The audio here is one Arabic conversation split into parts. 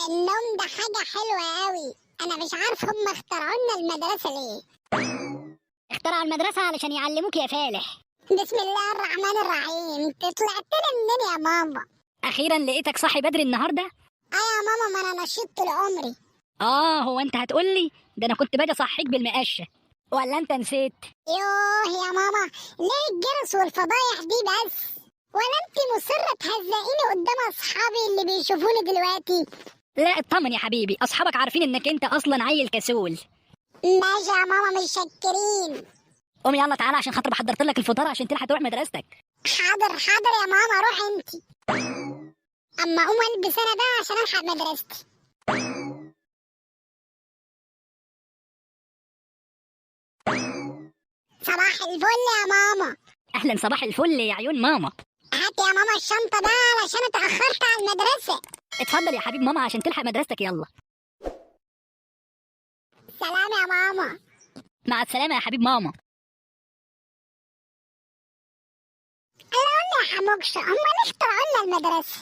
النوم ده حاجة حلوة قوي. أنا مش عارف هم اخترعوا لنا المدرسة ليه. اخترعوا المدرسة علشان يعلموك يا فالح. بسم الله الرحمن الرحيم. انت طلعت لي منين يا ماما؟ أخيرا لقيتك صاحي بدري النهاردة. يا ماما، ما أنا نشيط طول عمري. هو أنت هتقولي ده أنا كنت باجي أصحيك بالمقشة، ولا أنت نسيت؟ يوه يا ماما، ليه الجرس والفضايح دي بس؟ ولا انت مصرة تهزقيني قدام أصحابي اللي بيشوفوني دلوقتي؟ لا اطمن يا حبيبي، أصحابك عارفين إنك أنت أصلا عيل كسول. ماشي يا ماما، مش شاكرين. قوم يلا تعالى عشان خاطر بحضرت لك الفطار عشان تلحق تروح مدرستك. حاضر حاضر يا ماما، روح انت. أما أقوم ألبس أنا بقى عشان ألحق مدرستي. صباح الفل يا ماما. أهلا، صباح الفل يا عيون ماما. هات يا ماما الشنطة بقى علشان اتأخرت على المدرسة. اتفضل يا حبيب ماما عشان تلحق مدرستك، يلا. سلام يا ماما. مع السلامة يا حبيب ماما. يا حموكشة، هم ليه اخترعوا لنا المدرسة؟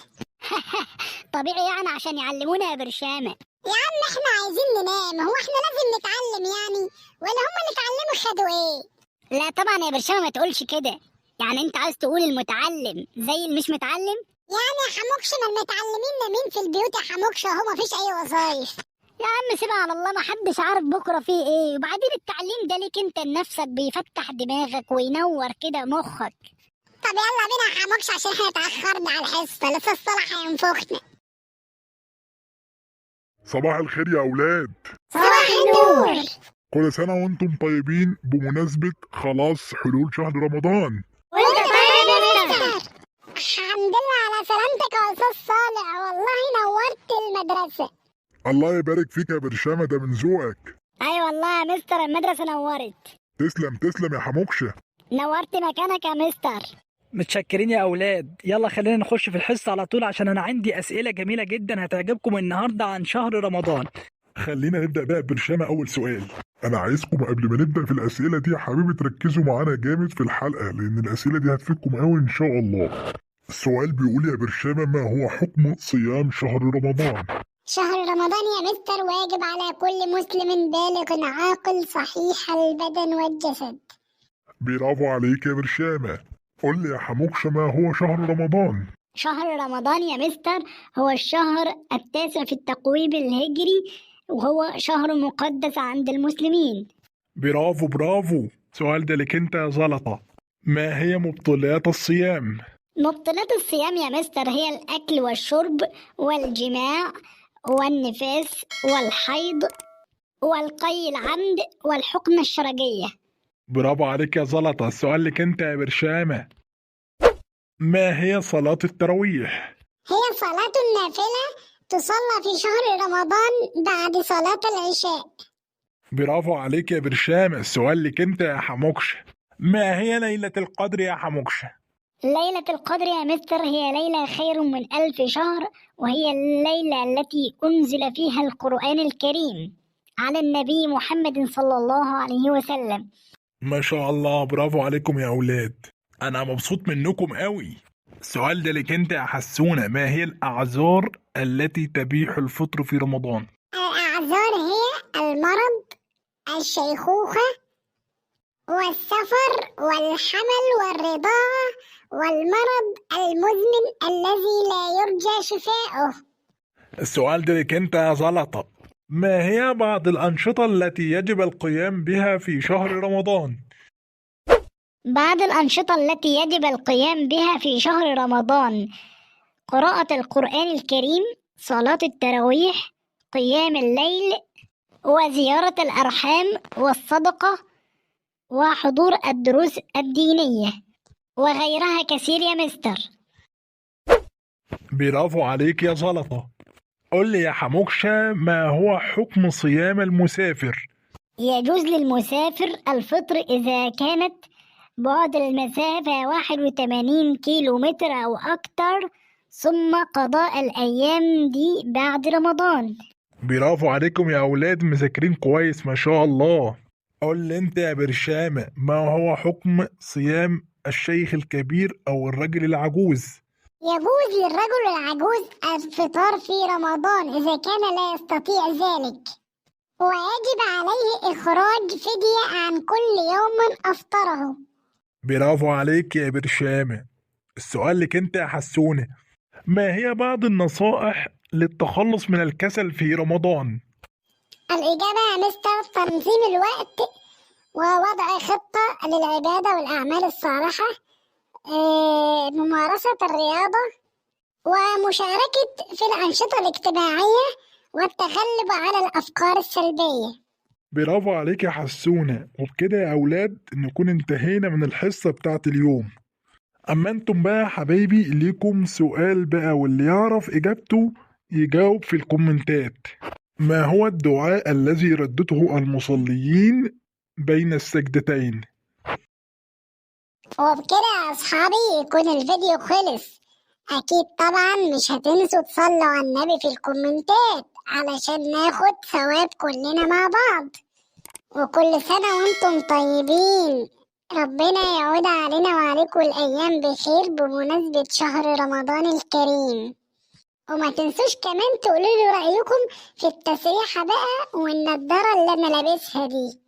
طبيعي يعني عشان يعلمونا يا برشامة. يا عم احنا عايزين ننام، هو احنا لازم نتعلم يعني؟ ولا هم اللي اتعلموا خدوا ايه؟ لا طبعا يا برشامة، ما تقولش كده. يعني انت عايز تقول المتعلم زي اللي مش متعلم؟ يعني يا حموكشة، ما المتعلمين نايمين في البيوت يا حموكشة، هو مفيش اي وظايف. يا عم سيبها على الله، ما حدش عارف بكره فيه ايه. وبعدين التعليم ده ليك انت لنفسك، بيفتح دماغك وينور كده مخك. طب يلا بينا يا حموكشة عشان احنا اتأخرنا على الحصة، لسه الصلاة هينفخنا. صباح الخير يا أولاد. صباح النور. كل سنة وانتم طيبين بمناسبة خلاص حلول شهر رمضان. وانت طيب يا مستر. الحمد لله على سلامتك يا أستاذ صالح، والله نورت المدرسة. الله يبارك فيك يا برشامة، ده من ذوقك. ايوه والله يا مستر، المدرسه نورت. تسلم تسلم يا حموكشة. نورت مكانك يا مستر. متشكرين يا أولاد. يلا خلينا نخش في الحصة على طول عشان أنا عندي أسئلة جميلة جدا هتعجبكم النهاردة عن شهر رمضان. خلينا نبدأ بقى برشامة. أول سؤال، أنا عايزكم قبل ما نبدأ في الأسئلة دي يا حبيبي تركزوا معانا جامد في الحلقة، لأن الأسئلة دي هتفيدكم أوي إن شاء الله. السؤال بيقول يا برشامة، ما هو حكم صيام شهر رمضان؟ شهر رمضان يا مستر واجب على كل مسلم بالغ عاقل صحيح البدن والجسد. برافو عليك يا برشامة. قول لي يا حموكشة، ما هو شهر رمضان؟ شهر رمضان يا مستر هو الشهر التاسع في التقويم الهجري، وهو شهر مقدس عند المسلمين. برافو برافو. سؤال ده لك انت يا زلطة، ما هي مبطلات الصيام؟ مبطلات الصيام يا مستر هي الأكل والشرب والجماع والنفاس والحيض والقي العمد والحقنة الشرجية. برافو عليك يا زلطة. السؤال لك انت يا برشامة، ما هي صلاة التراويح؟ هي صلاة النافلة تصلى في شهر رمضان بعد صلاة العشاء. برافو عليك يا برشامة. السؤال لك انت يا حموكشة، ما هي ليلة القدر يا حموكشة؟ ليلة القدر يا مستر هي ليلة خير من 1000 شهر، وهي الليلة التي أنزل فيها القرآن الكريم على النبي محمد صلى الله عليه وسلم. ما شاء الله، برافو عليكم يا أولاد، أنا مبسوط منكم قوي. السؤال ده لك انت يا حسونة، ما هي الأعذار التي تبيح الفطر في رمضان؟ الأعذار هي المرض، الشيخوخة، والسفر، والحمل، والرضاعة، والمرض المزمن الذي لا يرجى شفاؤه. السؤال ده لك انت يا زلطة، ما هي بعض الأنشطة التي يجب القيام بها في شهر رمضان؟ بعض الأنشطة التي يجب القيام بها في شهر رمضان: قراءة القرآن الكريم، صلاة التراويح، قيام الليل، وزيارة الأرحام، والصدقة، وحضور الدروس الدينية، وغيرها كثير يا مستر. برافو عليك يا زلطة. قل لي يا حموكشة، ما هو حكم صيام المسافر؟ يجوز للمسافر الفطر إذا كانت بعد المسافة 81 كيلو متر أو أكتر، ثم قضاء الأيام دي بعد رمضان. برافو عليكم يا أولاد، مذاكرين كويس ما شاء الله. قل لي انت يا برشامة، ما هو حكم صيام الشيخ الكبير أو الرجل العجوز؟ يجوز للرجل العجوز الفطار في رمضان إذا كان لا يستطيع ذلك، ويجب عليه إخراج فدية عن كل يوم أفطره. برافو عليك يا برشامة. السؤال لك انت يا حسونة، ما هي بعض النصائح للتخلص من الكسل في رمضان؟ الإجابة يا مستر تنظيم الوقت، ووضع خطة للعبادة والأعمال الصالحة، ممارسة الرياضة، ومشاركة في الأنشطة الاجتماعية، والتغلب على الأفكار السلبية. برافو عليك يا حسونة. وبكده يا أولاد نكون انتهينا من الحصة بتاعت اليوم. أما انتم بقى يا حبايبي ليكم سؤال بقى، واللي يعرف إجابته يجاوب في الكومنتات. ما هو الدعاء الذي ردته المصليين بين السجدتين؟ وبكده يا أصحابي يكون الفيديو خلص. أكيد طبعا مش هتنسوا تصلوا على النبي في الكومنتات علشان ناخد ثواب كلنا مع بعض. وكل سنة وانتم طيبين، ربنا يعود علينا وعليكم الأيام بخير بمناسبة شهر رمضان الكريم. وما تنسوش كمان تقولوا لي رأيكم في التسريحة بقى والنضارة اللي أنا لابسها دي.